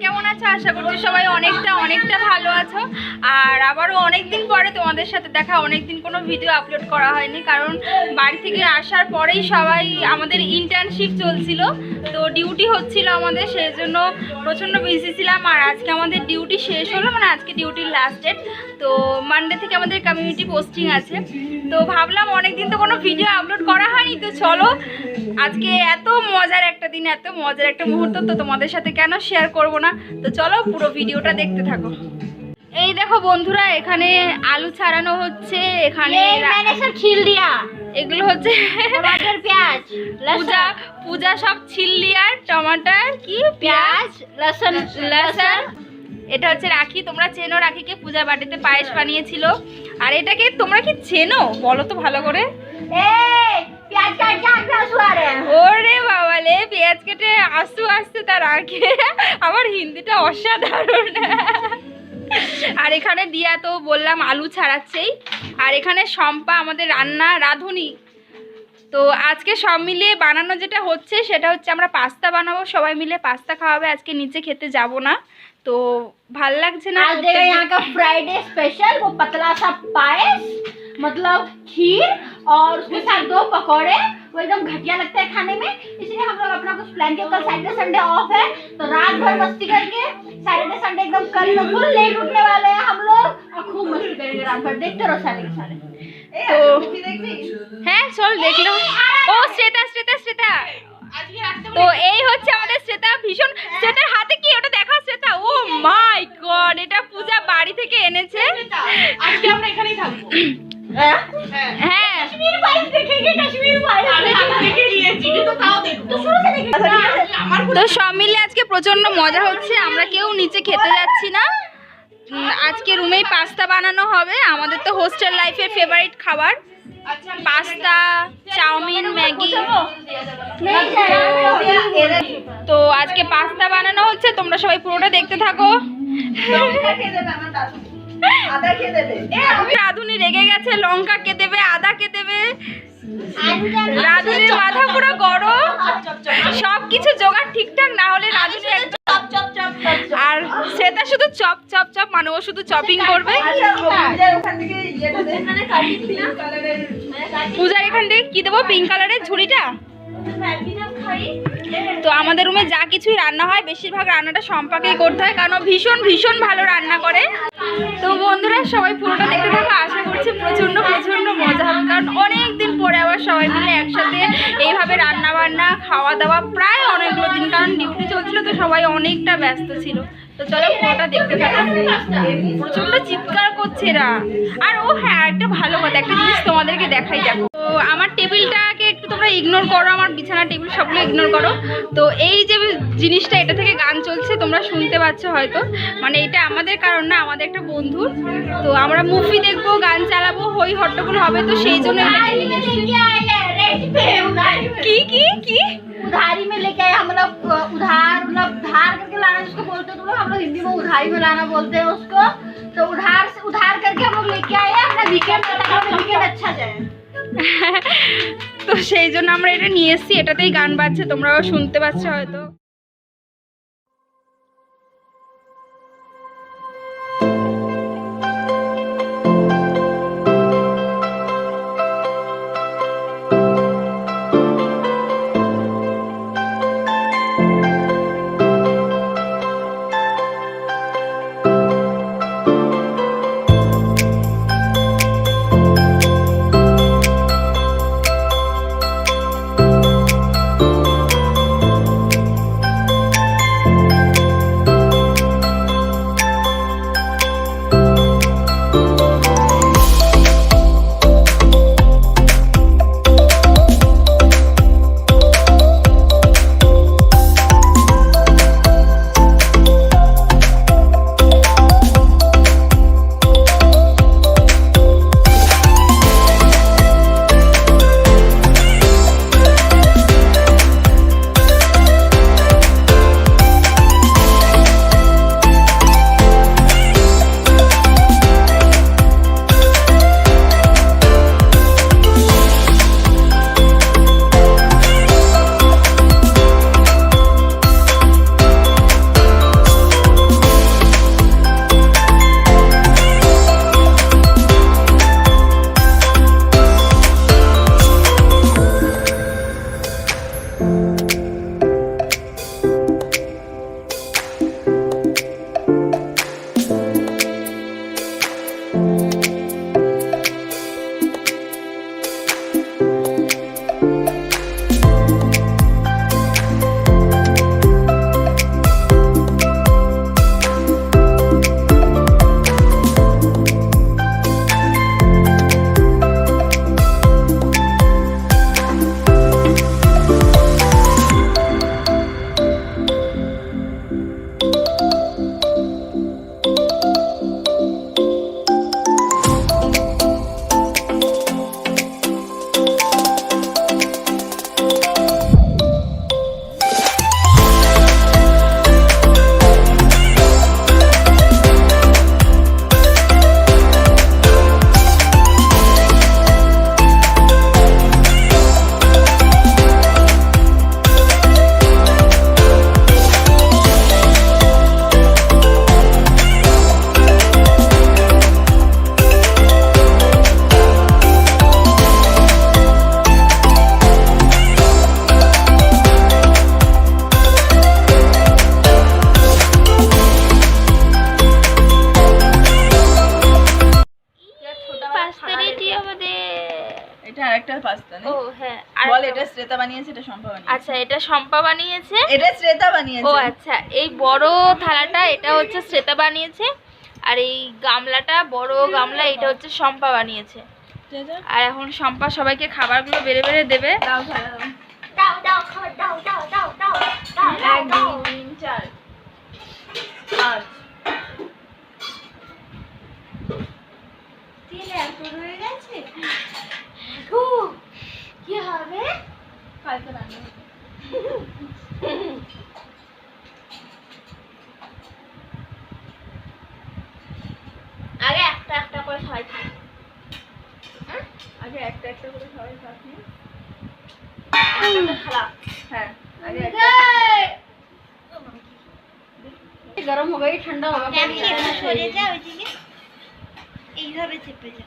কেমন আছো? আশা করছি সবাই অনেকটা ভালো আছো। আর আবারও অনেকদিন পরে তোমাদের সাথে দেখা। অনেকদিন কোনো ভিডিও আপলোড করা হয়নি, কারণ বাড়ি থেকে আসার পরেই সবাই আমাদের ইন্টার্নশিপ চলছিল, তো ডিউটি হচ্ছিল আমাদের, সেই জন্য প্রচণ্ড বিজি ছিলাম। আর আজকে আমাদের ডিউটি শেষ হলো, মানে আজকে ডিউটির লাস্ট ডেট। তো মানডে থেকে আমাদের কমিউনিটি পোস্টিং আছে, তো ভাবলাম অনেকদিন তো কোনো ভিডিও আপলোড করা হয়নি, তো চলো আজকে এত মজার একটা দিন, এত মজার একটা মুহূর্ত, তো তোমাদের সাথে কেন শেয়ার করব না। তো চলো পুরো ভিডিওটা দেখতে থাকো। এই দেখো বন্ধুরা, এখানে আলু ছাড়ানো হচ্ছে, এখানে এগুলো হচ্ছে পেঁয়াজ পূজা সব ছিল্লি আর টমাটার কি পেঁয়াজ লসুন। এটা হচ্ছে রাখি, তোমরা চেনো রাখিকে? পূজা বাড়িতে পায়েস বানিয়েছিল। আর এটাকে তোমরা কি চেনো বলো তো ভালো করে? ওরে বাবালে, পেঁয়াজ কেটে আসু আসছে তার আগে। আমার হিন্দিটা অসাধারণ। আর এখানে দিয়া তো বললাম আলু ছাড়াচ্ছেই। আর এখানে শম্পা আমাদের রাঁধুনি। তো আজকে সব মিলিয়ে বানানো যেটা হচ্ছে সেটা হচ্ছে আমরা পাস্তা বানাবো, সবাই মিলে পাস্তা খাওয়াবে। আজকে নিচে খেতে যাব না, তো ভাল লাগছে না। आज देखो यहाँ का फ्राइडे स्पेशल, वो पतला सा पायस मतलब खीर और उसके साथ 2 पकौड़े, वो एकदम घटिया लगता है खाने में। इसलिए हम लोग अपना कुछ प्लान किया। कल सैटरडे संडे ऑफ है, तो रात भर मस्ती करके सैटरडे संडे एकदम कल फुल लेट उठने वाले हैं हम लोग और खूब मस्ती करेंगे रात भर। देखते रहो सारे के सारे। তো হ্যাঁ চল দেখলো। ও শ্রেতা তো এই হচ্ছে আমাদের শ্রেতা। ভীষণ, শ্রেতার হাতে কি ওটা দেখা শ্রেতা? ও মাই গড, এটা পূজা বাড়ি থেকে এনেছে। আজকে আমরা এখানেই থাকবো। হ্যাঁ কাশ্মীর ফাইলস দেखेंगे, কাশ্মীর ফাইলস আমি দেখে নিয়েছি, কিন্তু তাও দেখো তো শুরু থেকে দেখো। তো সব মিলে আজকে প্রচন্ড মজা হচ্ছে। আমরা কেউ নিচে খেতে যাচ্ছি না, আজকে রুমেই পাস্তা বানানো হবে। আমাদের তো হোস্টেল লাইফের ফেভারিট খাবার পাস্তা, চাউমিন, ম্যাগি। তো আজকে পাস্তা বানানো হচ্ছে, তোমরা সবাই পুরোটা দেখতে থাকো। রাধুনি রেগে গেছে, লঙ্কা কে দেবে, আদা কে দেবে। রাধুনির মাথা পুরো গরম, সবকিছু জোগাড় ঠিকঠাক না হলে রাধুনি একদম। আর সেটা শুধু চপ চপ চপ, মানে ও শুধু চপিং করবে। পূজার এখান থেকে কি দেবো? পিঙ্ক কালারের ঝুড়িটা। তো আমাদের রুমে যা কিছুই রান্না হয় বেশিরভাগ রান্নাটা শম্পাকেই করতে হয়, কারণ ভীষণ ভালো রান্না করে। তো বন্ধুরা সবাই পুরোটা দেখতে থাকো, আশা করছি প্রচন্ড মজা হবে, কারণ অনেক দিন পরে আবার সবাই মিলে একসাথে এইভাবে রান্না বান্না খাওয়া দাওয়া, প্রায় অনেকগুলো দিন, কারণ ডিউটি চলছিল তো সবাই অনেকটা ব্যস্ত ছিল। তো চলো পুরোটা দেখতে থাকো। প্রচন্ড চিৎকার করছে এরা। আর ও হ্যাঁ, একটা ভালো কথা, একটা জিনিস তোমাদেরকে দেখাই। দেখো, তো আমার টেবিলটাকে একটু তোমরা ইগনোর করো, আমার বিছানা টেবিল সবগুলো ইগনোর করো। তো এই যে জিনিসটা, এটা থেকে গান চলছে, তোমরা শুনতে পাচ্ছ হয়তো। মানে এটা আমাদের কারণ না, আমাদের একটা বন্ধুর। তো আমরা মুভি দেখবো, গান চালাবো, হই হট্টগোল হবে, তো সেই জন্য কি उधारी में लेके आए हम लोग। उधार मतलब धार करके लाना जिसको बोलते हैं, तो हम लोग हिंदी में उधारी में लाना बोलते हैं उसको। तो उधार करके हम लोग लेके आए हैं अपना वीकेंड अच्छा जाए। তো সেই জন্য আমরা এটা নিয়ে এসেছি, এটাতেই গান বাজছে, তোমরাও শুনতে পাচ্ছ হয়তো। শ্রেতা বানিয়েছে, এটা শম্পা বানিয়েছে। আচ্ছা, এটা শম্পা বানিয়েছে, এটা শ্রেতা বানিয়েছে। ও আচ্ছা, এই বড় থালাটা এটা হচ্ছে শ্রেতা বানিয়েছে, আর এই গামলাটা বড় গামলা এটা হচ্ছে শম্পা বানিয়েছে। আর এখন শম্পা সবাইকে খাবারগুলো বেড়ে বেড়ে দেবে। দাও থালা দাও। দাও দাও খাবার দাও দাও দাও দাও দাও 1 2 3 4 5 তেল এত হয়ে গেছে। কি হবে? কালকে রান্না হবে। আগে একটা একটা করে সবাই খাই। আগে একটা একটা করে সবাই খাচ্ছি। খালা হ্যাঁ, আগে একটা। গরম हो गई ठंडा होगा। সরে যা ওইদিকে, এইভাবে চেপে যা।